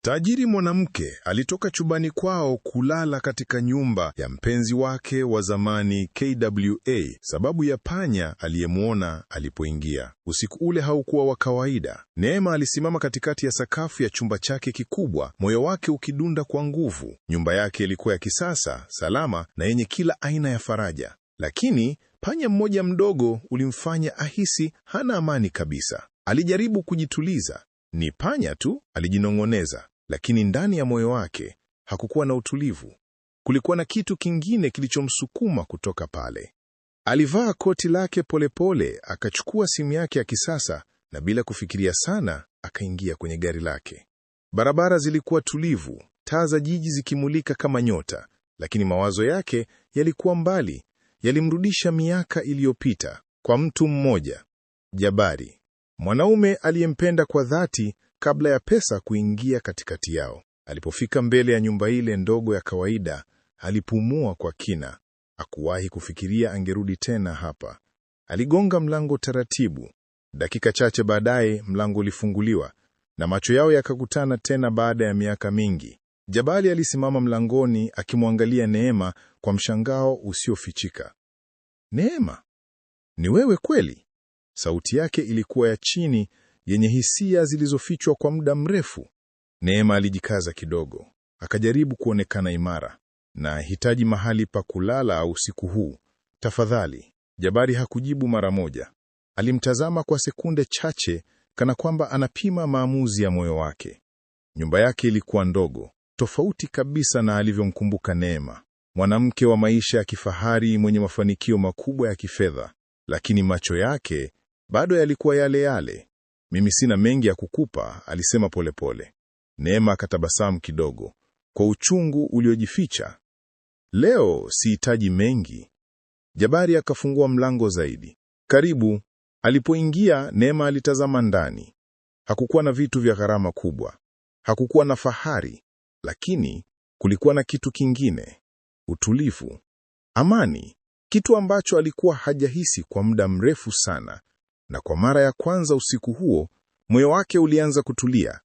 Tajiri mwanamke alitoka chumbani kwao kulala katika nyumba ya mpenzi wake wa zamani KWA, sababu ya panya aliyemwona alipoingia. Usiku ule haukuwa wa kawaida. Neema alisimama katikati ya sakafu ya chumba chake kikubwa, moyo wake ukidunda kwa nguvu. Nyumba yake ilikuwa ya kisasa, salama na yenye kila aina ya faraja. Lakini panya mmoja mdogo ulimfanya ahisi hana amani kabisa. Alijaribu kujituliza. Ni panya tu, alijinong'oneza. Lakini ndani ya moyo wake hakukuwa na utulivu. Kulikuwa na kitu kingine kilichomsukuma kutoka pale. Alivaa koti lake polepole, akachukua simu yake ya kisasa na bila kufikiria sana akaingia kwenye gari lake. Barabara zilikuwa tulivu, taa za jiji zikimulika kama nyota, lakini mawazo yake yalikuwa mbali, yalimrudisha miaka iliyopita kwa mtu mmoja, Jabari, mwanaume aliyempenda kwa dhati kabla ya pesa kuingia katikati yao. Alipofika mbele ya nyumba ile ndogo ya kawaida, alipumua kwa kina. Hakuwahi kufikiria angerudi tena hapa. Aligonga mlango taratibu. Dakika chache baadaye mlango ulifunguliwa na macho yao yakakutana tena baada ya miaka mingi. Jabali alisimama mlangoni akimwangalia Neema kwa mshangao usiofichika. "Neema, ni wewe kweli?" Sauti yake ilikuwa ya chini, yenye hisia zilizofichwa kwa muda mrefu. Neema alijikaza kidogo, akajaribu kuonekana imara. "Nahitaji mahali pa kulala au usiku huu, tafadhali." Jabari hakujibu mara moja. Alimtazama kwa sekunde chache, kana kwamba anapima maamuzi ya moyo wake. Nyumba yake ilikuwa ndogo, tofauti kabisa na alivyomkumbuka Neema, mwanamke wa maisha ya kifahari mwenye mafanikio makubwa ya kifedha, lakini macho yake bado yalikuwa yale yale. "Mimi sina mengi ya kukupa," alisema polepole. Neema akatabasamu kidogo, kwa uchungu uliojificha. "Leo sihitaji mengi." Jabari akafungua mlango zaidi. "Karibu." Alipoingia, Neema alitazama ndani. Hakukuwa na vitu vya gharama kubwa. Hakukuwa na fahari, lakini kulikuwa na kitu kingine. Utulivu. Amani. Kitu ambacho alikuwa hajahisi kwa muda mrefu sana. Na kwa mara ya kwanza usiku huo, moyo wake ulianza kutulia.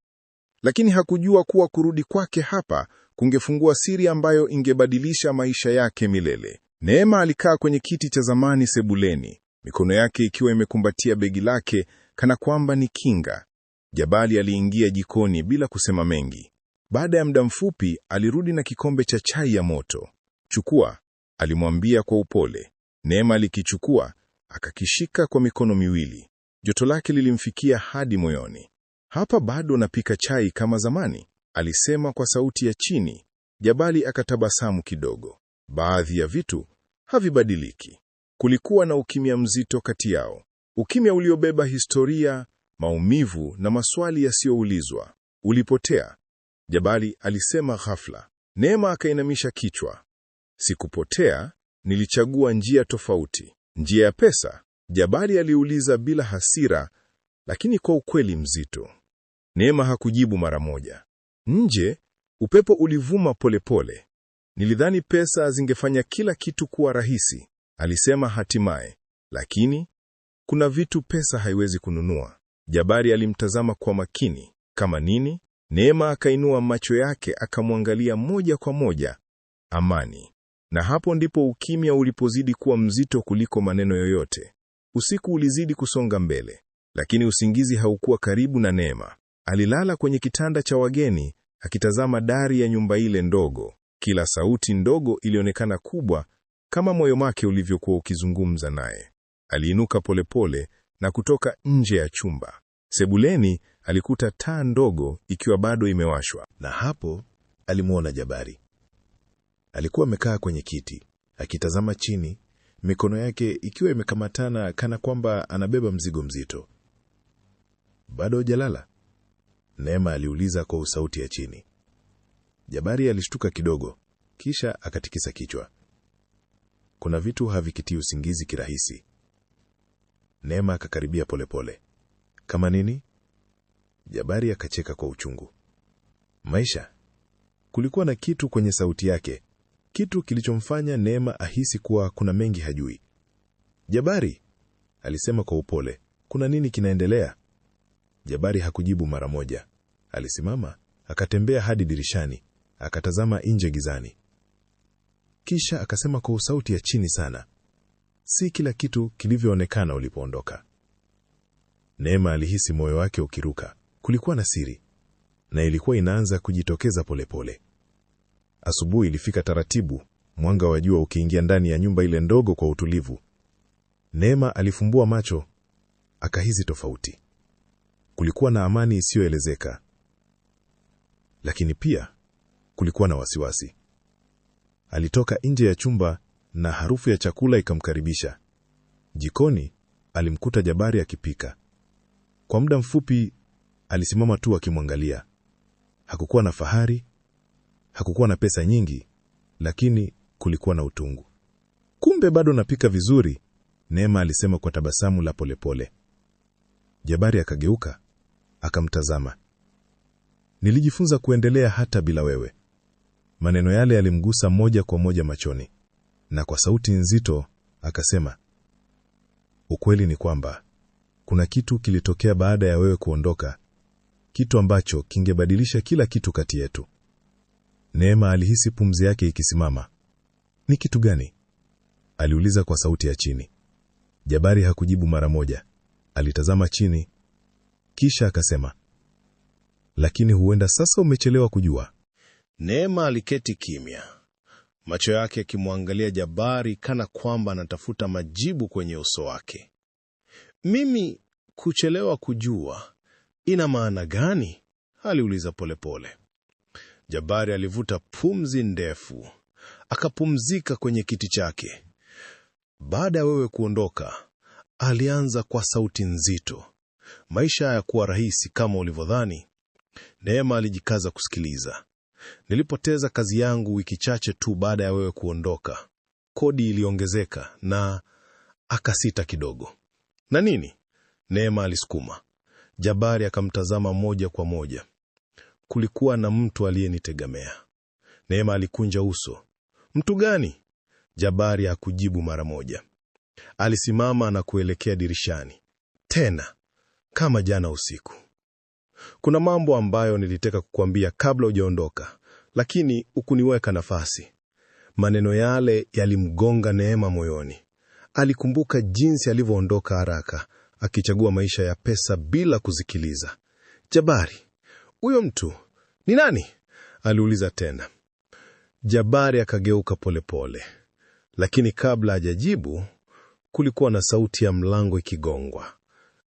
Lakini hakujua kuwa kurudi kwake hapa kungefungua siri ambayo ingebadilisha maisha yake milele. Neema alikaa kwenye kiti cha zamani sebuleni, mikono yake ikiwa imekumbatia begi lake kana kwamba ni kinga. Jabali aliingia jikoni bila kusema mengi. Baada ya muda mfupi, alirudi na kikombe cha chai ya moto. "Chukua," alimwambia kwa upole. Neema alikichukua, akakishika kwa mikono miwili. Joto lake lilimfikia hadi moyoni. "Hapa bado napika chai kama zamani," alisema kwa sauti ya chini. Jabali akatabasamu kidogo. Baadhi ya vitu havibadiliki. Kulikuwa na ukimya mzito kati yao. Ukimya uliobeba historia, maumivu na maswali yasiyoulizwa. "Ulipotea," Jabali alisema ghafla. Neema akainamisha kichwa. "Sikupotea, nilichagua njia tofauti." "Njia ya pesa?" Jabali aliuliza bila hasira, lakini kwa ukweli mzito. Neema hakujibu mara moja. Nje, upepo ulivuma polepole. "Nilidhani pesa zingefanya kila kitu kuwa rahisi," alisema hatimaye. "Lakini kuna vitu pesa haiwezi kununua." Jabari alimtazama kwa makini. "Kama nini?" Neema akainua macho yake akamwangalia moja kwa moja. "Amani." Na hapo ndipo ukimya ulipozidi kuwa mzito kuliko maneno yoyote. Usiku ulizidi kusonga mbele, lakini usingizi haukuwa karibu na Neema. Alilala kwenye kitanda cha wageni, akitazama dari ya nyumba ile ndogo. Kila sauti ndogo ilionekana kubwa, kama moyo wake ulivyokuwa ukizungumza naye. Aliinuka polepole na kutoka nje ya chumba. Sebuleni alikuta taa ndogo ikiwa bado imewashwa, na hapo alimwona Jabari. Alikuwa amekaa kwenye kiti, akitazama chini, mikono yake ikiwa imekamatana kana kwamba anabeba mzigo mzito. "Bado hujalala?" Neema aliuliza kwa sauti ya chini. Jabari alishtuka kidogo, kisha akatikisa kichwa. "Kuna vitu havikitii usingizi kirahisi." Neema akakaribia polepole. "Kama nini?" Jabari akacheka kwa uchungu. "Maisha." Kulikuwa na kitu kwenye sauti yake, kitu kilichomfanya Neema ahisi kuwa kuna mengi hajui. "Jabari," alisema kwa upole, "kuna nini kinaendelea?" Jabari hakujibu mara moja. Alisimama, Akatembea hadi dirishani, akatazama nje gizani. Kisha akasema kwa sauti ya chini sana, "Si kila kitu kilivyoonekana ulipoondoka." Neema alihisi moyo wake ukiruka. Kulikuwa na siri, na ilikuwa inaanza kujitokeza polepole. Asubuhi ilifika taratibu, mwanga wa jua ukiingia ndani ya nyumba ile ndogo kwa utulivu. Neema alifumbua macho, akahisi tofauti. Kulikuwa na amani isiyoelezeka, lakini pia kulikuwa na wasiwasi. Alitoka nje ya chumba na harufu ya chakula ikamkaribisha. Jikoni alimkuta Jabari akipika. Kwa muda mfupi alisimama tu akimwangalia. Hakukuwa na fahari, hakukuwa na pesa nyingi, lakini kulikuwa na utungu. "Kumbe bado napika vizuri," Neema alisema kwa tabasamu la polepole. Jabari akageuka, akamtazama. "Nilijifunza kuendelea hata bila wewe." Maneno yale yalimgusa moja kwa moja machoni, na kwa sauti nzito akasema, "Ukweli ni kwamba kuna kitu kilitokea baada ya wewe kuondoka, kitu ambacho kingebadilisha kila kitu kati yetu." Neema alihisi pumzi yake ikisimama. "Ni kitu gani?" aliuliza kwa sauti ya chini. Jabari hakujibu mara moja. Alitazama chini, kisha akasema, "Lakini huenda sasa umechelewa kujua." Neema aliketi kimya, macho yake yakimwangalia Jabari kana kwamba anatafuta majibu kwenye uso wake. "Mimi kuchelewa kujua ina maana gani?" aliuliza polepole. Jabari alivuta pumzi ndefu, akapumzika kwenye kiti chake. "Baada ya wewe kuondoka," alianza kwa sauti nzito, "maisha hayakuwa rahisi kama ulivyodhani." Neema alijikaza kusikiliza. "Nilipoteza kazi yangu wiki chache tu baada ya wewe kuondoka. Kodi iliongezeka na..." Akasita kidogo. "Na nini?" Neema alisukuma. Jabari akamtazama moja kwa moja. "Kulikuwa na mtu aliyenitegemea." Neema alikunja uso. "Mtu gani?" Jabari hakujibu mara moja. Alisimama na kuelekea dirishani. "Tena, kama jana usiku. Kuna mambo ambayo nilitaka kukuambia kabla hujaondoka, lakini hukuniweka nafasi." Maneno yale yalimgonga Neema moyoni. Alikumbuka jinsi alivyoondoka haraka, akichagua maisha ya pesa bila kusikiliza. "Jabari, huyo mtu ni nani?" aliuliza tena. Jabari akageuka polepole, lakini kabla hajajibu, kulikuwa na sauti ya mlango ikigongwa,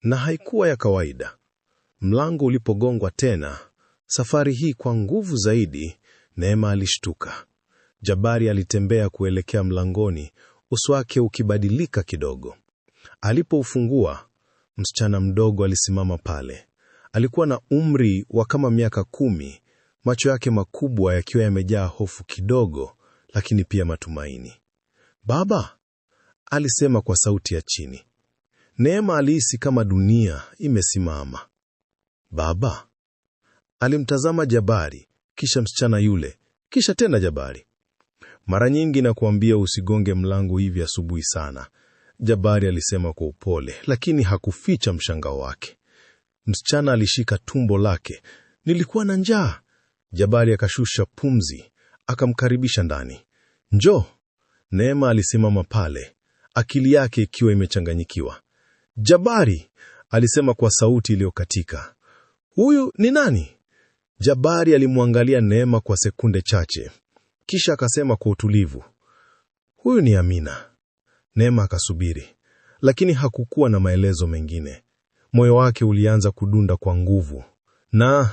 na haikuwa ya kawaida. Mlango ulipogongwa tena, safari hii kwa nguvu zaidi, Neema alishtuka. Jabari alitembea kuelekea mlangoni, uso wake ukibadilika kidogo. Alipoufungua, msichana mdogo alisimama pale. Alikuwa na umri wa kama miaka 10, macho yake makubwa yakiwa yamejaa hofu kidogo, lakini pia matumaini. "Baba," alisema kwa sauti ya chini. Neema alihisi kama dunia imesimama. "Baba?" Alimtazama Jabari, kisha msichana yule, kisha tena Jabari. "Mara nyingi nakuambia usigonge mlango hivi asubuhi sana," Jabari alisema kwa upole, lakini hakuficha mshangao wake. Msichana alishika tumbo lake. "Nilikuwa na njaa." Jabari akashusha pumzi, akamkaribisha ndani. "Njoo." Neema alisimama pale, akili yake ikiwa imechanganyikiwa. "Jabari," alisema kwa sauti iliyokatika. "Huyu ni nani?" Jabari alimwangalia Neema kwa sekunde chache, kisha akasema kwa utulivu, "Huyu ni Amina." Neema akasubiri, lakini hakukuwa na maelezo mengine. Moyo wake ulianza kudunda kwa nguvu. Na,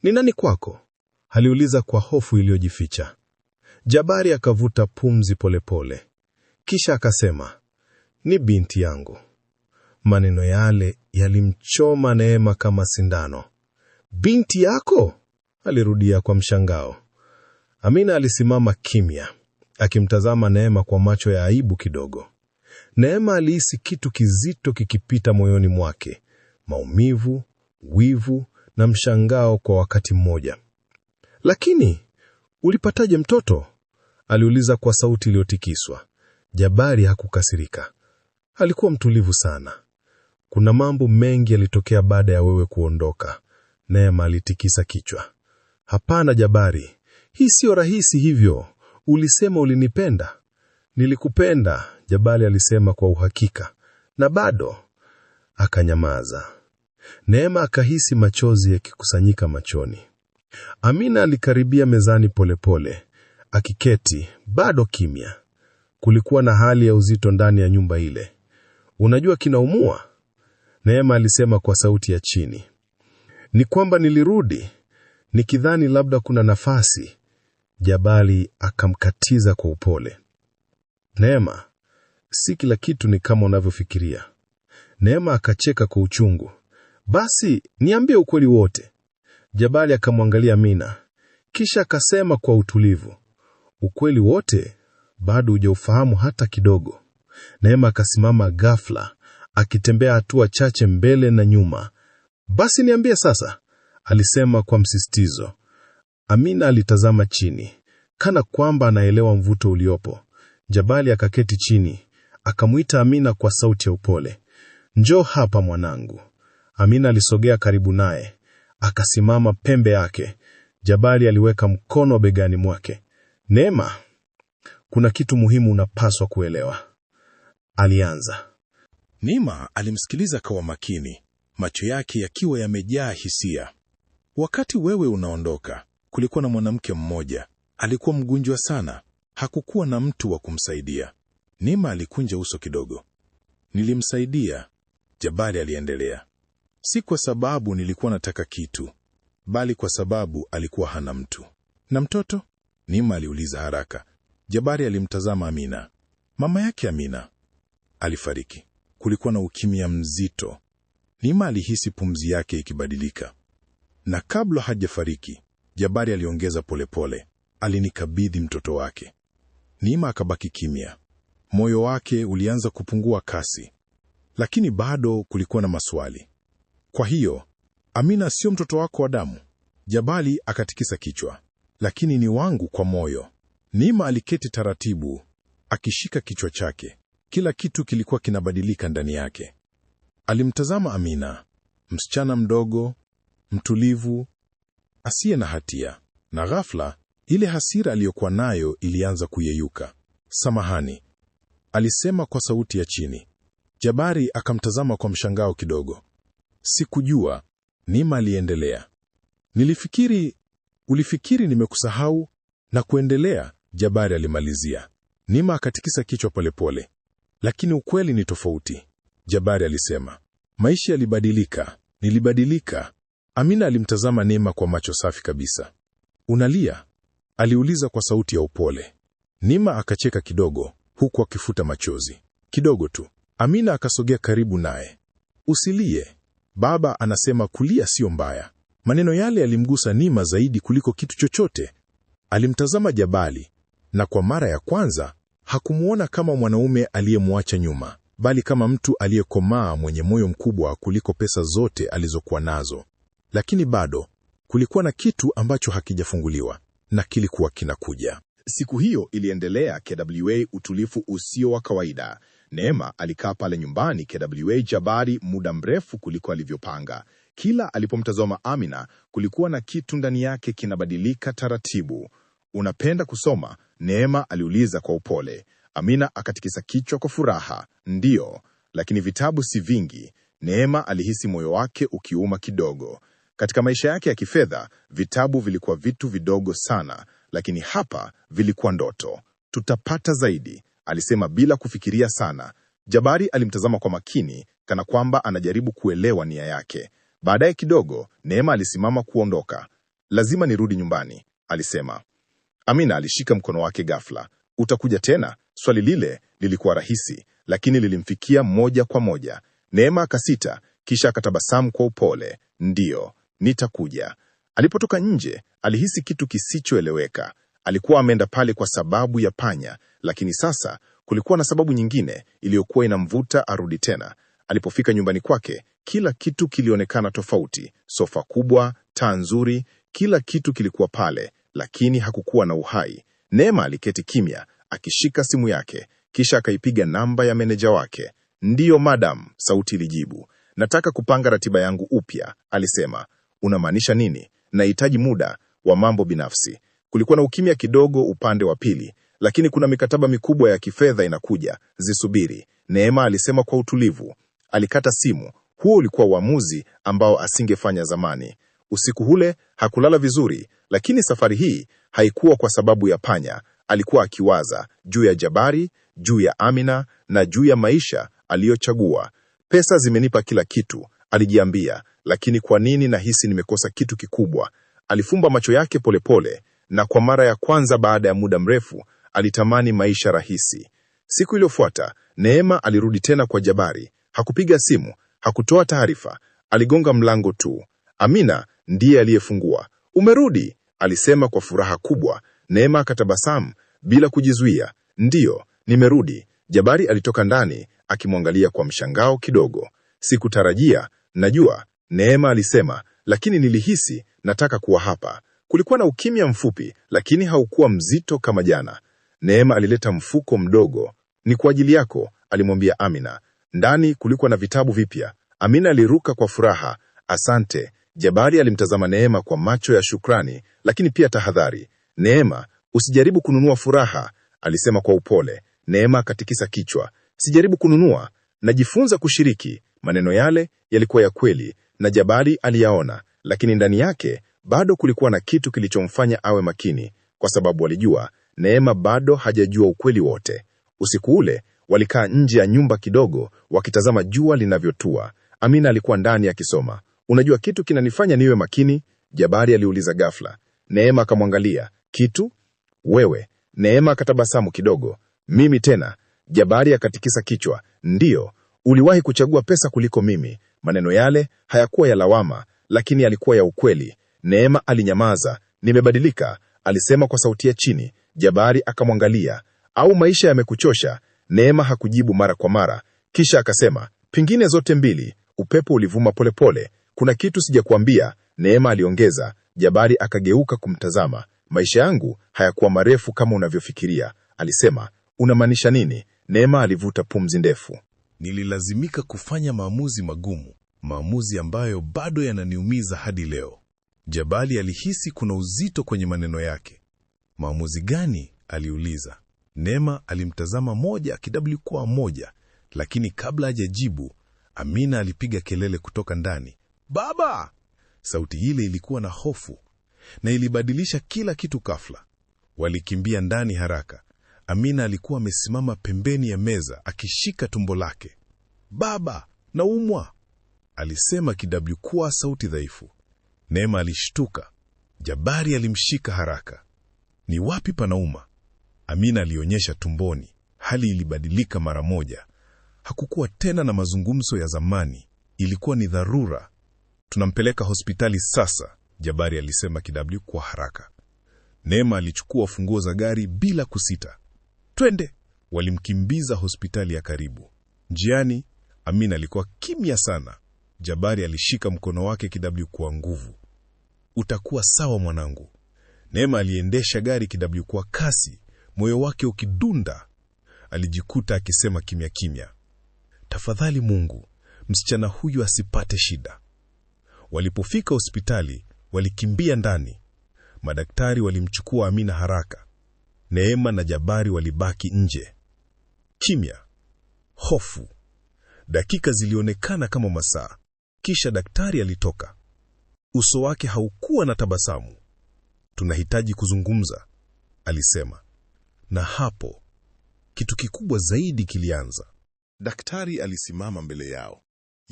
"Ni nani kwako?" aliuliza kwa hofu iliyojificha. Jabari akavuta pumzi polepole, kisha akasema, "Ni binti yangu." Maneno yale yalimchoma Neema kama sindano. "Binti yako?" alirudia kwa mshangao. Amina alisimama kimya, akimtazama Neema kwa macho ya aibu kidogo. Neema alihisi kitu kizito kikipita moyoni mwake, maumivu, wivu na mshangao kwa wakati mmoja. "Lakini, ulipataje mtoto?" aliuliza kwa sauti iliyotikiswa. Jabari hakukasirika. Alikuwa mtulivu sana. "Kuna mambo mengi yalitokea baada ya wewe kuondoka. Neema alitikisa kichwa. Hapana Jabari, hii sio rahisi hivyo. Ulisema ulinipenda. Nilikupenda, Jabari alisema kwa uhakika. Na bado. Akanyamaza. Neema akahisi machozi yakikusanyika machoni. Amina alikaribia mezani polepole, akiketi, bado kimya. Kulikuwa na hali ya uzito ndani ya nyumba ile. Unajua kinaumua? Neema alisema kwa sauti ya chini. Ni kwamba nilirudi, nikidhani labda kuna nafasi. Jabali akamkatiza kwa upole. Neema, si kila kitu ni kama unavyofikiria. Neema akacheka kwa uchungu. Basi, niambie ukweli wote. Jabali akamwangalia Amina, kisha akasema kwa utulivu. Ukweli wote, bado hujaufahamu hata kidogo. Neema akasimama ghafla, akitembea hatua chache mbele na nyuma. Basi niambie sasa, alisema kwa msisitizo. Amina alitazama chini, kana kwamba anaelewa mvuto uliopo. Jabali akaketi chini, akamuita Amina kwa sauti ya upole. Njoo hapa mwanangu. Amina alisogea karibu naye, akasimama pembe yake. Jabali aliweka mkono begani mwake. Neema, kuna kitu muhimu unapaswa kuelewa, alianza. Neema alimsikiliza kwa makini, macho yake yakiwa yamejaa hisia. Wakati wewe unaondoka, kulikuwa na mwanamke mmoja, alikuwa mgonjwa sana, hakukuwa na mtu wa kumsaidia. Neema alikunja uso kidogo. Nilimsaidia, Jabali aliendelea. Si kwa sababu nilikuwa nataka kitu, bali kwa sababu alikuwa hana mtu. Na mtoto? Neema aliuliza haraka. Jabali alimtazama Amina. Mama yake Amina alifariki. Kulikuwa na ukimya mzito. Neema alihisi pumzi yake ikibadilika. Na kabla hajafariki, Jabali aliongeza polepole, alinikabidhi mtoto wake. Neema akabaki kimya. Moyo wake ulianza kupungua kasi. Lakini bado kulikuwa na maswali. Kwa hiyo, Amina sio mtoto wako wa damu? Jabali akatikisa kichwa. Lakini ni wangu kwa moyo. Neema aliketi taratibu, akishika kichwa chake. Kila kitu kilikuwa kinabadilika ndani yake. Alimtazama Amina, msichana mdogo, mtulivu, asiye na hatia. Na ghafla, ile hasira aliyokuwa nayo ilianza kuyeyuka. Samahani, alisema kwa sauti ya chini. Jabari akamtazama kwa mshangao kidogo. Sikujua, Neema aliendelea. Ulifikiri nimekusahau na kuendelea, Jabari alimalizia. Neema akatikisa kichwa polepole. Lakini ukweli ni tofauti, Jabari alisema. Maisha yalibadilika, nilibadilika. Amina alimtazama Neema kwa macho safi kabisa. Unalia? Aliuliza kwa sauti ya upole. Neema akacheka kidogo, huku akifuta machozi. Kidogo tu. Amina akasogea karibu naye. Usilie. Baba anasema kulia sio mbaya. Maneno yale yalimgusa Neema zaidi kuliko kitu chochote. Alimtazama Jabali, na kwa mara ya kwanza hakumuona kama mwanaume aliyemwacha nyuma, bali kama mtu aliyekomaa mwenye moyo mkubwa kuliko pesa zote alizokuwa nazo. Lakini bado kulikuwa na kitu ambacho hakijafunguliwa, na kilikuwa kinakuja. Siku hiyo iliendelea KWA utulifu usio wa kawaida. Neema alikaa pale nyumbani KWA Jabari muda mrefu kuliko alivyopanga. Kila alipomtazama Amina, kulikuwa na kitu ndani yake kinabadilika taratibu. Unapenda kusoma? Neema aliuliza kwa upole. Amina akatikisa kichwa kwa furaha. Ndiyo, lakini vitabu si vingi. Neema alihisi moyo wake ukiuma kidogo. Katika maisha yake ya kifedha, vitabu vilikuwa vitu vidogo sana, lakini hapa vilikuwa ndoto. Tutapata zaidi, alisema bila kufikiria sana. Jabari alimtazama kwa makini, kana kwamba anajaribu kuelewa nia yake. Baadaye kidogo, Neema alisimama kuondoka. Lazima nirudi nyumbani, alisema. Amina alishika mkono wake ghafla. Utakuja tena? Swali lile lilikuwa rahisi, lakini lilimfikia moja kwa moja. Neema akasita, kisha akatabasamu kwa upole. Ndiyo, nitakuja. Alipotoka nje, alihisi kitu kisichoeleweka. Alikuwa ameenda pale kwa sababu ya panya, lakini sasa kulikuwa na sababu nyingine iliyokuwa inamvuta arudi tena. Alipofika nyumbani kwake, kila kitu kilionekana tofauti. Sofa kubwa, taa nzuri, kila kitu kilikuwa pale, lakini hakukuwa na uhai. Neema aliketi kimya, akishika simu yake, kisha akaipiga namba ya meneja wake. Ndiyo madam, sauti ilijibu. Nataka kupanga ratiba yangu upya, alisema. Unamaanisha nini? Nahitaji muda wa mambo binafsi. Kulikuwa na ukimya kidogo upande wa pili. Lakini kuna mikataba mikubwa ya kifedha inakuja, zisubiri, Neema alisema kwa utulivu. Alikata simu. Huo ulikuwa uamuzi ambao asingefanya zamani. Usiku ule hakulala vizuri, lakini safari hii haikuwa kwa sababu ya panya. Alikuwa akiwaza juu ya Jabari, juu ya Amina na juu ya maisha aliyochagua. Pesa zimenipa kila kitu, alijiambia, lakini kwa nini nahisi nimekosa kitu kikubwa? Alifumba macho yake polepole, na kwa mara ya kwanza baada ya muda mrefu alitamani maisha rahisi. Siku iliyofuata, Neema alirudi tena kwa Jabari. Hakupiga simu, hakutoa taarifa, aligonga mlango tu. Amina ndiye aliyefungua. Umerudi, alisema kwa furaha kubwa. Neema akatabasamu bila kujizuia. Ndiyo, nimerudi. Jabari alitoka ndani akimwangalia kwa mshangao kidogo. Sikutarajia, najua, Neema alisema, lakini nilihisi nataka kuwa hapa. Kulikuwa na ukimya mfupi, lakini haukuwa mzito kama jana. Neema alileta mfuko mdogo. Ni kwa ajili yako, alimwambia Amina. Ndani kulikuwa na vitabu vipya. Amina aliruka kwa furaha. Asante. Jabari alimtazama Neema kwa macho ya shukrani, lakini pia tahadhari. Neema, usijaribu kununua furaha, alisema kwa upole. Neema akatikisa kichwa. Sijaribu kununua, najifunza kushiriki. Maneno yale yalikuwa ya kweli, na Jabari aliyaona, lakini ndani yake bado kulikuwa na kitu kilichomfanya awe makini, kwa sababu alijua Neema bado hajajua ukweli wote. Usiku ule walikaa nje ya nyumba kidogo wakitazama jua linavyotua. Amina alikuwa ndani akisoma. Unajua kitu kinanifanya niwe makini? Jabari aliuliza ghafla. Neema akamwangalia. Kitu? Wewe? Neema akatabasamu kidogo. Mimi tena? Jabari akatikisa kichwa. Ndiyo, uliwahi kuchagua pesa kuliko mimi. Maneno yale hayakuwa ya lawama, lakini yalikuwa ya ukweli. Neema alinyamaza. Nimebadilika, alisema kwa sauti ya chini. Jabari akamwangalia. Au maisha yamekuchosha? Neema hakujibu mara kwa mara. Kisha akasema, pingine zote mbili. Upepo ulivuma polepole. Kuna kitu sijakuambia, Neema aliongeza. Jabari akageuka kumtazama. Maisha yangu hayakuwa marefu kama unavyofikiria, alisema. Unamaanisha nini? Neema alivuta pumzi ndefu. Nililazimika kufanya maamuzi magumu, maamuzi ambayo bado yananiumiza hadi leo. Jabari alihisi kuna uzito kwenye maneno yake. Maamuzi gani? Aliuliza. Neema alimtazama moja akidabli kwa moja, lakini kabla hajajibu, Amina alipiga kelele kutoka ndani. Baba! Sauti ile ilikuwa na hofu, na ilibadilisha kila kitu ghafla. Walikimbia ndani haraka. Amina alikuwa amesimama pembeni ya meza akishika tumbo lake. Baba, naumwa, alisema kidabli kwa sauti dhaifu. Neema alishtuka. Jabari alimshika haraka. Ni wapi panauma? Amina alionyesha tumboni. Hali ilibadilika mara moja. Hakukuwa tena na mazungumzo ya zamani. Ilikuwa ni dharura. Tunampeleka hospitali sasa, Jabari alisema kidabli kwa haraka. Neema alichukua funguo za gari bila kusita. Twende! Walimkimbiza hospitali ya karibu. Njiani, Amina alikuwa kimya sana. Jabari alishika mkono wake kidabli kwa nguvu. Utakuwa sawa mwanangu. Neema aliendesha gari kidabli kwa kasi, moyo wake ukidunda. Alijikuta akisema kimya kimya, tafadhali Mungu, msichana huyu asipate shida. Walipofika hospitali, walikimbia ndani. Madaktari walimchukua Amina haraka. Neema na Jabari walibaki nje. Kimya, hofu. Dakika zilionekana kama masaa. Kisha daktari alitoka. Uso wake haukuwa na tabasamu. Tunahitaji kuzungumza, alisema. Na hapo kitu kikubwa zaidi kilianza. Daktari alisimama mbele yao,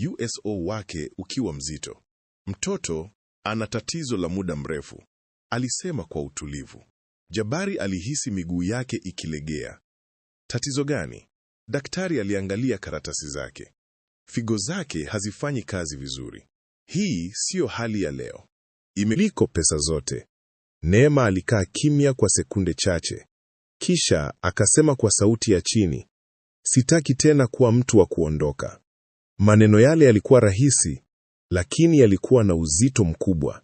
USO wake ukiwa mzito. Mtoto ana tatizo la muda mrefu, alisema kwa utulivu. Jabari alihisi miguu yake ikilegea. Tatizo gani? Daktari aliangalia karatasi zake. Figo zake hazifanyi kazi vizuri. Hii siyo hali ya leo. Imeliko pesa zote. Neema alikaa kimya kwa sekunde chache. Kisha akasema kwa sauti ya chini, sitaki tena kuwa mtu wa kuondoka. Maneno yale yalikuwa rahisi, lakini yalikuwa na uzito mkubwa.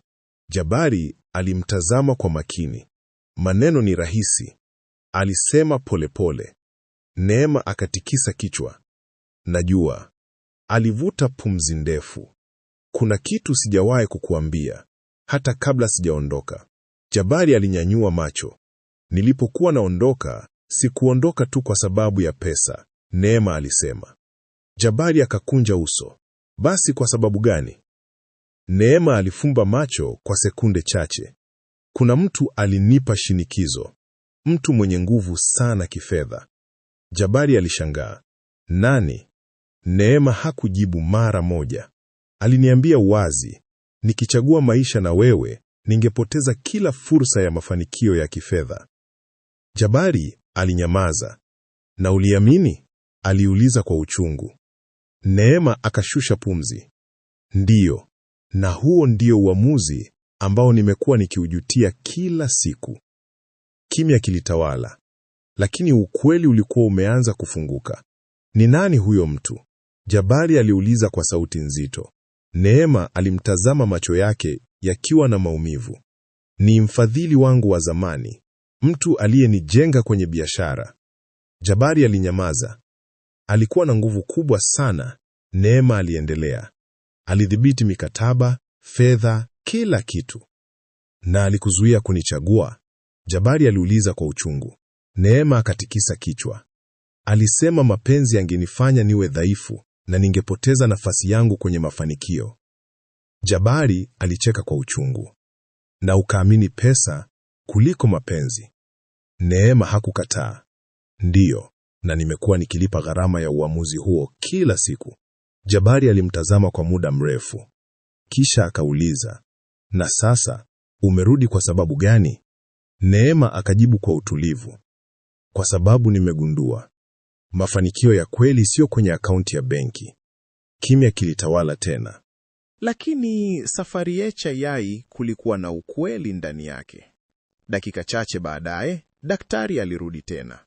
Jabari alimtazama kwa makini. Maneno ni rahisi, alisema polepole. Neema akatikisa kichwa. Najua. Alivuta pumzi ndefu. kuna kitu sijawahi kukuambia, hata kabla sijaondoka. Jabari alinyanyua macho. Nilipokuwa naondoka, sikuondoka tu kwa sababu ya pesa, Neema alisema. Jabari akakunja uso. Basi kwa sababu gani? Neema alifumba macho kwa sekunde chache. Kuna mtu alinipa shinikizo. Mtu mwenye nguvu sana kifedha. Jabari alishangaa. Nani? Neema hakujibu mara moja. Aliniambia wazi, nikichagua maisha na wewe, ningepoteza kila fursa ya mafanikio ya kifedha. Jabari alinyamaza. Na uliamini? Aliuliza kwa uchungu. Neema akashusha pumzi. Ndiyo, na huo ndio uamuzi ambao nimekuwa nikiujutia kila siku. Kimya kilitawala, lakini ukweli ulikuwa umeanza kufunguka. Ni nani huyo mtu? Jabari aliuliza kwa sauti nzito. Neema alimtazama, macho yake yakiwa na maumivu. Ni mfadhili wangu wa zamani, mtu aliyenijenga kwenye biashara. Jabari alinyamaza. Alikuwa na nguvu kubwa sana, Neema aliendelea. Alidhibiti mikataba, fedha, kila kitu. Na alikuzuia kunichagua? Jabari aliuliza kwa uchungu. Neema akatikisa kichwa. Alisema mapenzi yangenifanya niwe dhaifu na ningepoteza nafasi yangu kwenye mafanikio. Jabari alicheka kwa uchungu. Na ukaamini pesa kuliko mapenzi? Neema hakukataa. Ndiyo, na nimekuwa nikilipa gharama ya uamuzi huo kila siku. Jabari alimtazama kwa muda mrefu. Kisha akauliza, na sasa, umerudi kwa sababu gani? Neema akajibu kwa utulivu. Kwa sababu nimegundua, mafanikio ya kweli sio kwenye akaunti ya benki. Kimya kilitawala tena. Lakini safari yecha yai kulikuwa na ukweli ndani yake. Dakika chache baadaye, daktari alirudi tena.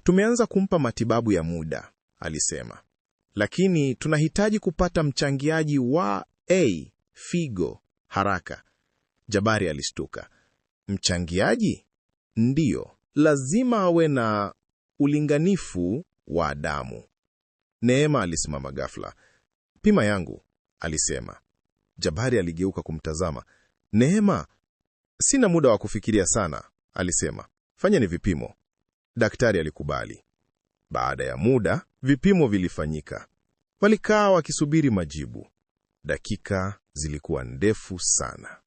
Tumeanza kumpa matibabu ya muda, alisema. Lakini tunahitaji kupata mchangiaji wa figo haraka. Jabari alistuka. Mchangiaji? Ndiyo, lazima awe na ulinganifu wa damu. Neema alisimama ghafla. Pima yangu, alisema. Jabari aligeuka kumtazama. Neema, sina muda wa kufikiria sana, alisema. Fanya ni vipimo. Daktari alikubali. Baada ya muda, vipimo vilifanyika. Walikaa wakisubiri majibu. Dakika zilikuwa ndefu sana.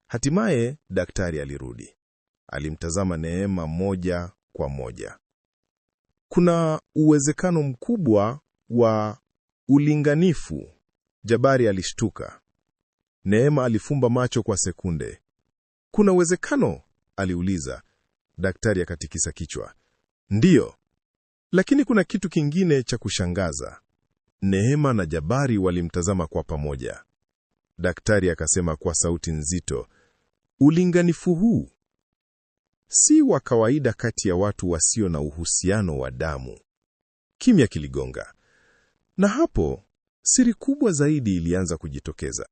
Hatimaye daktari alirudi. Alimtazama Neema moja kwa moja. Kuna uwezekano mkubwa wa ulinganifu, Jabari alishtuka. Neema alifumba macho kwa sekunde. Kuna uwezekano? Aliuliza. Daktari akatikisa kichwa. Ndiyo, lakini kuna kitu kingine cha kushangaza. Neema na Jabari walimtazama kwa pamoja. Daktari akasema kwa sauti nzito, ulinganifu huu si wa kawaida kati ya watu wasio na uhusiano wa damu. Kimya kiligonga. Na hapo, siri kubwa zaidi ilianza kujitokeza.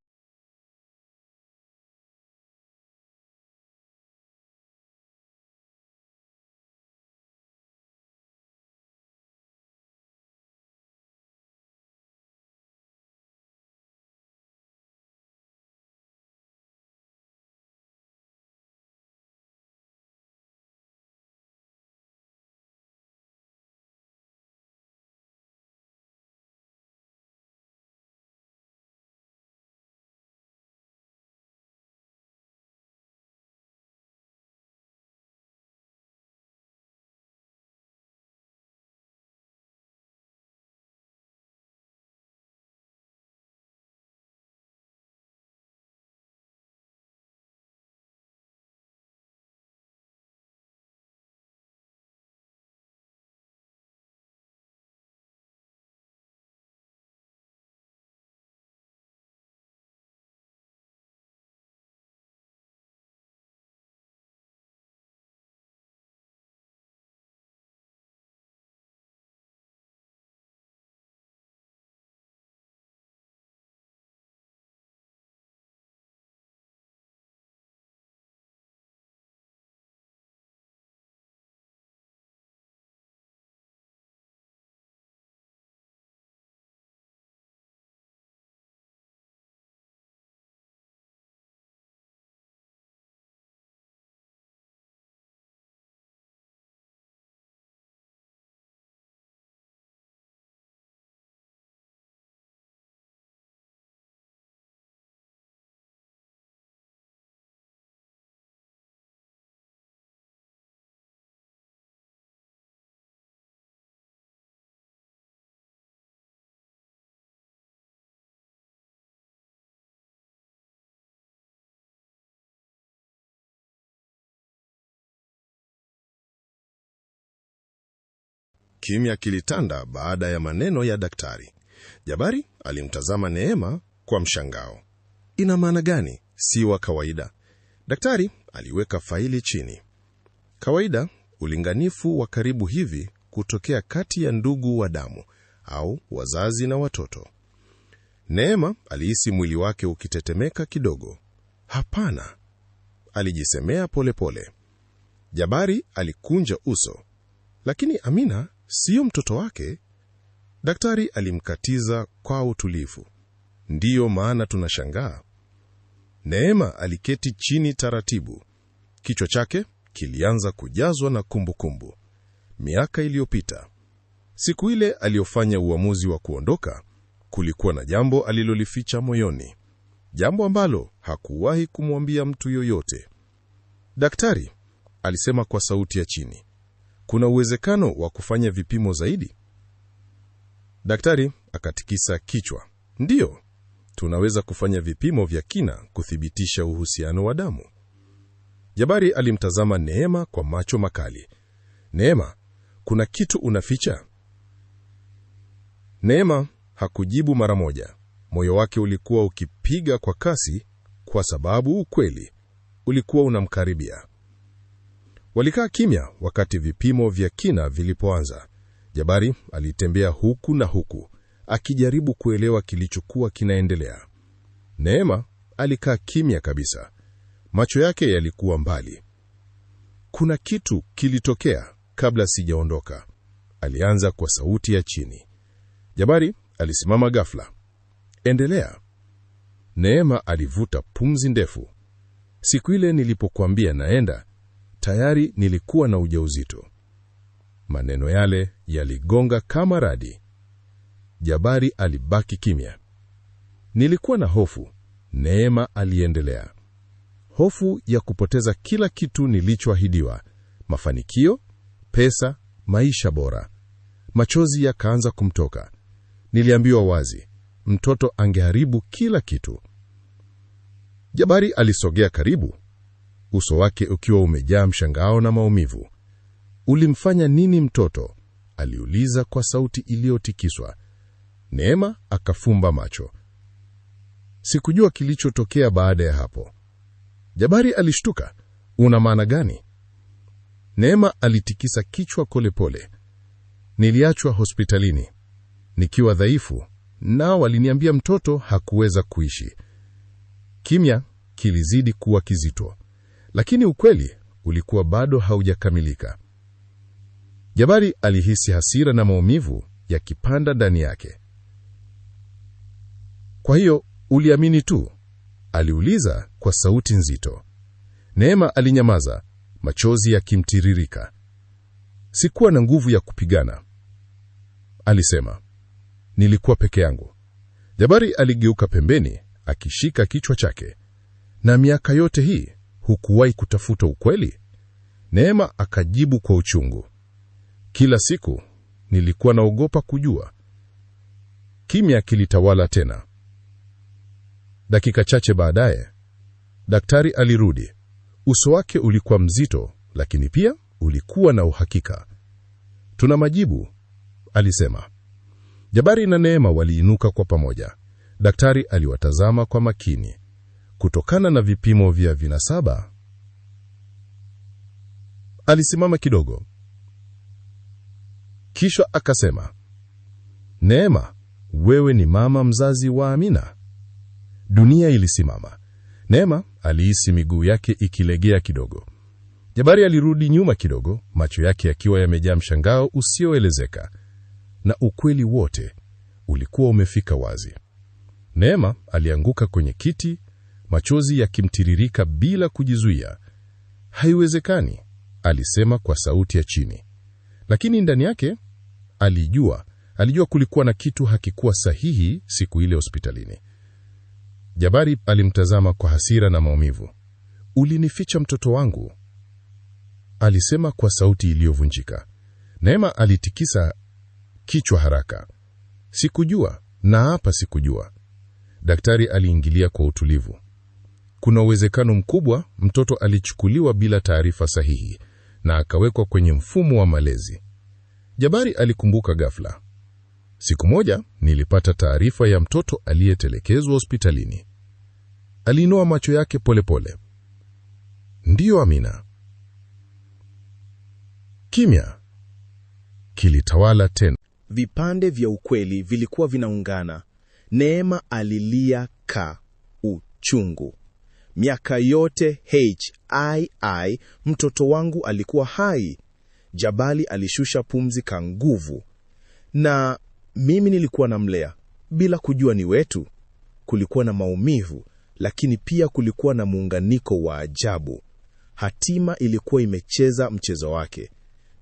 Kimya kilitanda baada ya maneno ya daktari. Jabari alimtazama Neema kwa mshangao. Ina maana gani? Si wa kawaida. Daktari aliweka faili chini. Kawaida, ulinganifu wa karibu hivi kutokea kati ya ndugu wa damu au wazazi na watoto. Neema alihisi mwili wake ukitetemeka kidogo. Hapana, alijisemea polepole. Jabari alikunja uso. Lakini Amina siyo mtoto wake. Daktari alimkatiza kwa utulivu. Ndiyo maana tunashangaa. Neema aliketi chini taratibu. Kichwa chake kilianza kujazwa na kumbukumbu. Miaka iliyopita, siku ile aliyofanya uamuzi wa kuondoka, kulikuwa na jambo alilolificha moyoni. Jambo ambalo hakuwahi kumwambia mtu yoyote. Daktari alisema kwa sauti ya chini, kuna uwezekano wa kufanya vipimo zaidi? Daktari akatikisa kichwa. Ndiyo, tunaweza kufanya vipimo vya kina kuthibitisha uhusiano wa damu. Jabari alimtazama Neema kwa macho makali. Neema, kuna kitu unaficha? Neema hakujibu mara moja. Moyo wake ulikuwa ukipiga kwa kasi kwa sababu ukweli ulikuwa unamkaribia. Walikaa kimya wakati vipimo vya kina vilipoanza. Jabari alitembea huku na huku, akijaribu kuelewa kilichokuwa kinaendelea. Neema alikaa kimya kabisa. Macho yake yalikuwa mbali. Kuna kitu kilitokea kabla sijaondoka, alianza kwa sauti ya chini. Jabari alisimama ghafla. Endelea. Neema alivuta pumzi ndefu. Siku ile nilipokuambia naenda, tayari nilikuwa na ujauzito. Maneno yale yaligonga kama radi. Jabari alibaki kimya. Nilikuwa na hofu, Neema aliendelea. Hofu ya kupoteza kila kitu nilichoahidiwa. Mafanikio, pesa, maisha bora. Machozi yakaanza kumtoka. Niliambiwa wazi, mtoto angeharibu kila kitu. Jabari alisogea karibu, uso wake ukiwa umejaa mshangao na maumivu. Ulimfanya nini mtoto? Aliuliza kwa sauti iliyotikiswa. Neema akafumba macho. Sikujua kilichotokea baada ya hapo. Jabari alishtuka. Una maana gani? Neema alitikisa kichwa polepole. Niliachwa hospitalini nikiwa dhaifu, nao waliniambia mtoto hakuweza kuishi. Kimya kilizidi kuwa kizito, lakini ukweli ulikuwa bado haujakamilika. Jabari alihisi hasira na maumivu yakipanda ndani yake. Kwa hiyo uliamini tu? Aliuliza kwa sauti nzito. Neema alinyamaza, machozi yakimtiririka. Sikuwa na nguvu ya kupigana, alisema. Nilikuwa peke yangu. Jabari aligeuka pembeni, akishika kichwa chake. Na miaka yote hii hukuwahi kutafuta ukweli? Neema akajibu kwa uchungu. Kila siku nilikuwa naogopa kujua. Kimya kilitawala tena. Dakika chache baadaye, daktari alirudi. Uso wake ulikuwa mzito, lakini pia ulikuwa na uhakika. Tuna majibu, alisema. Jabari na Neema waliinuka kwa pamoja. Daktari aliwatazama kwa makini. Kutokana na vipimo vya vinasaba, alisimama kidogo. Kisha akasema, Neema, wewe ni mama mzazi wa Amina. Dunia ilisimama. Neema alihisi miguu yake ikilegea kidogo. Jabari alirudi nyuma kidogo, macho yake yakiwa yamejaa mshangao usioelezeka. Na ukweli wote ulikuwa umefika wazi. Neema alianguka kwenye kiti, machozi yakimtiririka bila kujizuia. Haiwezekani, alisema kwa sauti ya chini. Lakini ndani yake alijua kulikuwa na kitu hakikuwa sahihi siku ile hospitalini. Jabari alimtazama kwa hasira na maumivu. Ulinificha mtoto wangu, alisema kwa sauti iliyovunjika. Neema alitikisa kichwa haraka. Sikujua, na hapa sikujua. Daktari aliingilia kwa utulivu. Kuna uwezekano mkubwa mtoto alichukuliwa bila taarifa sahihi na akawekwa kwenye mfumo wa malezi. Jabari alikumbuka ghafla. Siku moja nilipata taarifa ya mtoto aliyetelekezwa hospitalini. Aliinua macho yake polepole. Ndiyo Amina. Kimya kilitawala tena. Vipande vya ukweli vilikuwa vinaungana. Neema alilia uchungu. Miaka yote mtoto wangu alikuwa hai. Jabali alishusha pumzi kwa nguvu. Na mimi nilikuwa namlea bila kujua ni wetu. Kulikuwa na maumivu, lakini pia kulikuwa na muunganiko wa ajabu. Hatima ilikuwa imecheza mchezo wake.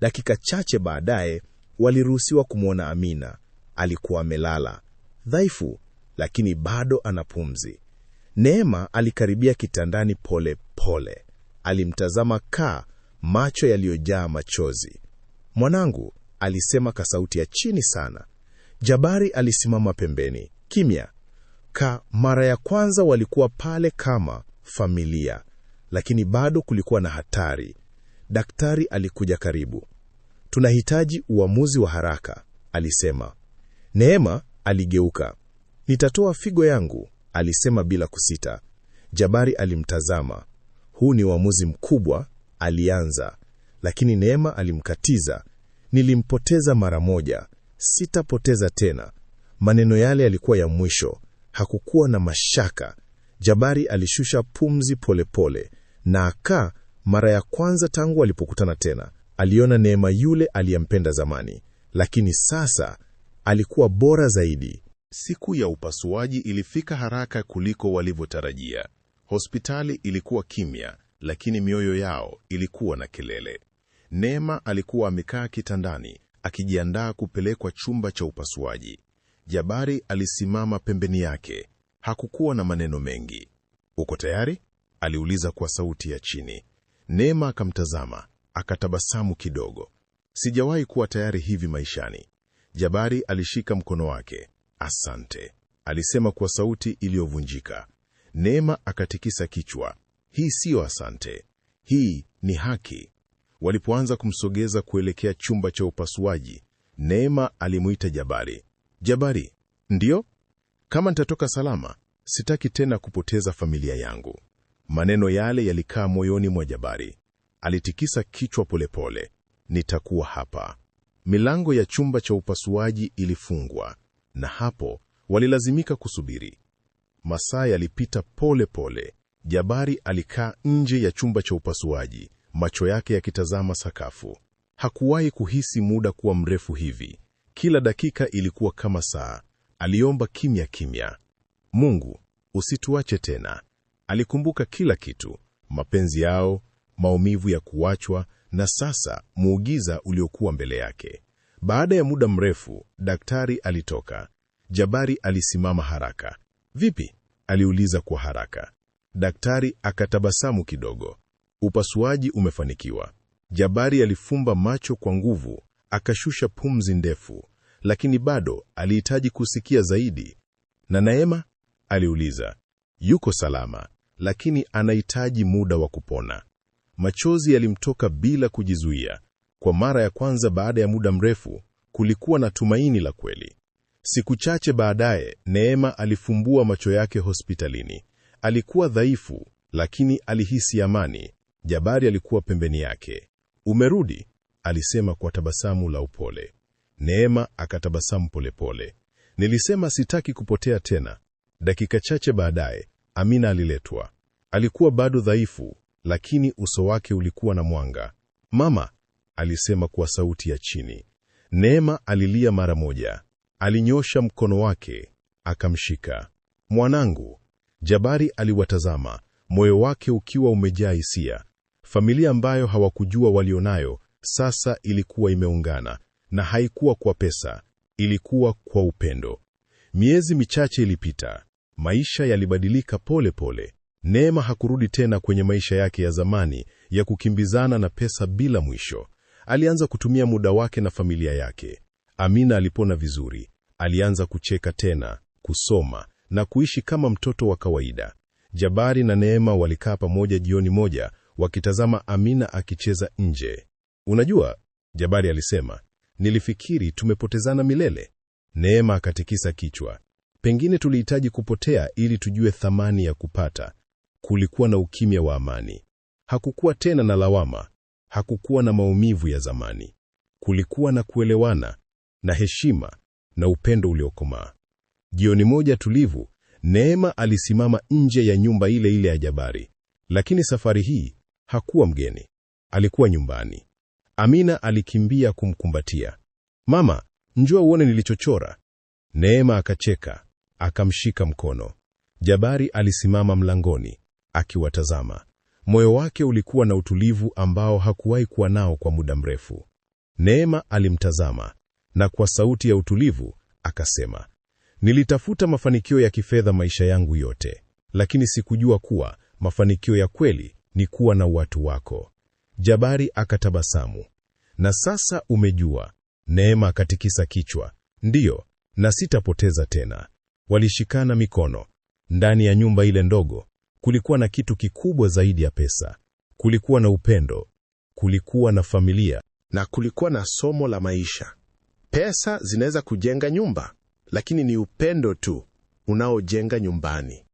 Dakika chache baadaye waliruhusiwa kumwona Amina. Alikuwa amelala, dhaifu, lakini bado ana pumzi. Neema alikaribia kitandani pole pole. Alimtazama macho yaliyojaa machozi. Mwanangu, alisema kwa sauti ya chini sana. Jabari alisimama pembeni, kimya. Mara ya kwanza walikuwa pale kama familia, lakini bado kulikuwa na hatari. Daktari alikuja karibu. Tunahitaji uamuzi wa haraka, alisema. Neema aligeuka. Nitatoa figo yangu, alisema bila kusita. Jabari alimtazama. Huu ni uamuzi mkubwa, alianza, lakini Neema alimkatiza. Nilimpoteza mara moja, sitapoteza tena. Maneno yale yalikuwa ya mwisho. Hakukuwa na mashaka. Jabari alishusha pumzi polepole na mara ya kwanza tangu walipokutana tena, aliona Neema yule aliyempenda zamani, lakini sasa alikuwa bora zaidi. Siku ya upasuaji ilifika haraka kuliko walivyotarajia. Hospitali ilikuwa kimya, lakini mioyo yao ilikuwa na kelele. Neema alikuwa amekaa kitandani, akijiandaa kupelekwa chumba cha upasuaji. Jabari alisimama pembeni yake. Hakukuwa na maneno mengi. Uko tayari? Aliuliza kwa sauti ya chini. Neema akamtazama, akatabasamu kidogo. Sijawahi kuwa tayari hivi maishani. Jabari alishika mkono wake. Asante, alisema kwa sauti iliyovunjika. Neema akatikisa kichwa. Hii siyo asante. Hii ni haki. Walipoanza kumsogeza kuelekea chumba cha upasuaji, Neema alimuita Jabari. Jabari, ndio? Kama nitatoka salama, sitaki tena kupoteza familia yangu. Maneno yale yalikaa moyoni mwa Jabari. Alitikisa kichwa polepole. Nitakuwa hapa. Milango ya chumba cha upasuaji ilifungwa, na hapo walilazimika kusubiri. Masaa yalipita pole pole. Jabari alikaa nje ya chumba cha upasuaji, macho yake yakitazama sakafu. Hakuwahi kuhisi muda kuwa mrefu hivi. Kila dakika ilikuwa kama saa. Aliomba kimya kimya. Mungu, usituache tena. Alikumbuka kila kitu, mapenzi yao, maumivu ya kuachwa, na sasa muujiza uliokuwa mbele yake. Baada ya muda mrefu, daktari alitoka. Jabari alisimama haraka. Vipi? Aliuliza kwa haraka. Daktari akatabasamu kidogo. Upasuaji umefanikiwa. Jabari alifumba macho kwa nguvu, akashusha pumzi ndefu, lakini bado alihitaji kusikia zaidi. Na Neema? Aliuliza. Yuko salama, lakini anahitaji muda wa kupona. Machozi yalimtoka bila kujizuia. Kwa mara ya kwanza baada ya muda mrefu, kulikuwa na tumaini la kweli. Siku chache baadaye, Neema alifumbua macho yake hospitalini. Alikuwa dhaifu, lakini alihisi amani. Jabari alikuwa pembeni yake. Umerudi? Alisema kwa tabasamu la upole. Neema akatabasamu polepole. Nilisema sitaki kupotea tena. Dakika chache baadaye, Amina aliletwa. Alikuwa bado dhaifu, lakini uso wake ulikuwa na mwanga. Mama, alisema kwa sauti ya chini. Neema alilia mara moja. Alinyosha mkono wake, akamshika. Mwanangu. Jabari aliwatazama, moyo wake ukiwa umejaa hisia. Familia ambayo hawakujua walionayo, sasa ilikuwa imeungana, na haikuwa kwa pesa, ilikuwa kwa upendo. Miezi michache ilipita. Maisha yalibadilika pole pole. Neema hakurudi tena kwenye maisha yake ya zamani ya kukimbizana na pesa bila mwisho. Alianza kutumia muda wake na familia yake. Amina alipona vizuri. Alianza kucheka tena, kusoma na kuishi kama mtoto wa kawaida. Jabari na Neema walikaa pamoja jioni moja, wakitazama Amina akicheza nje. Unajua, Jabari alisema, Nilifikiri tumepotezana milele. Neema akatikisa kichwa. Pengine tulihitaji kupotea ili tujue thamani ya kupata. Kulikuwa na ukimya wa amani. Hakukuwa tena na lawama. Hakukuwa na maumivu ya zamani. Kulikuwa na kuelewana, na heshima, na upendo uliokomaa. Jioni moja tulivu, Neema alisimama nje ya nyumba ile ile ya Jabari. Lakini safari hii hakuwa mgeni. Alikuwa nyumbani. Amina alikimbia kumkumbatia. Mama, njoo uone nilichochora. Neema akacheka, akamshika mkono. Jabari alisimama mlangoni, akiwatazama. Moyo wake ulikuwa na utulivu ambao hakuwahi kuwa nao kwa muda mrefu. Neema alimtazama, na kwa sauti ya utulivu akasema, nilitafuta mafanikio ya kifedha maisha yangu yote, lakini sikujua kuwa mafanikio ya kweli ni kuwa na watu wako. Jabari akatabasamu. Na sasa umejua. Neema akatikisa kichwa. Ndiyo, na sitapoteza tena. Walishikana mikono. Ndani ya nyumba ile ndogo, kulikuwa na kitu kikubwa zaidi ya pesa. Kulikuwa na upendo. Kulikuwa na familia. Na kulikuwa na somo la maisha. Pesa zinaweza kujenga nyumba, lakini ni upendo tu unaojenga nyumbani.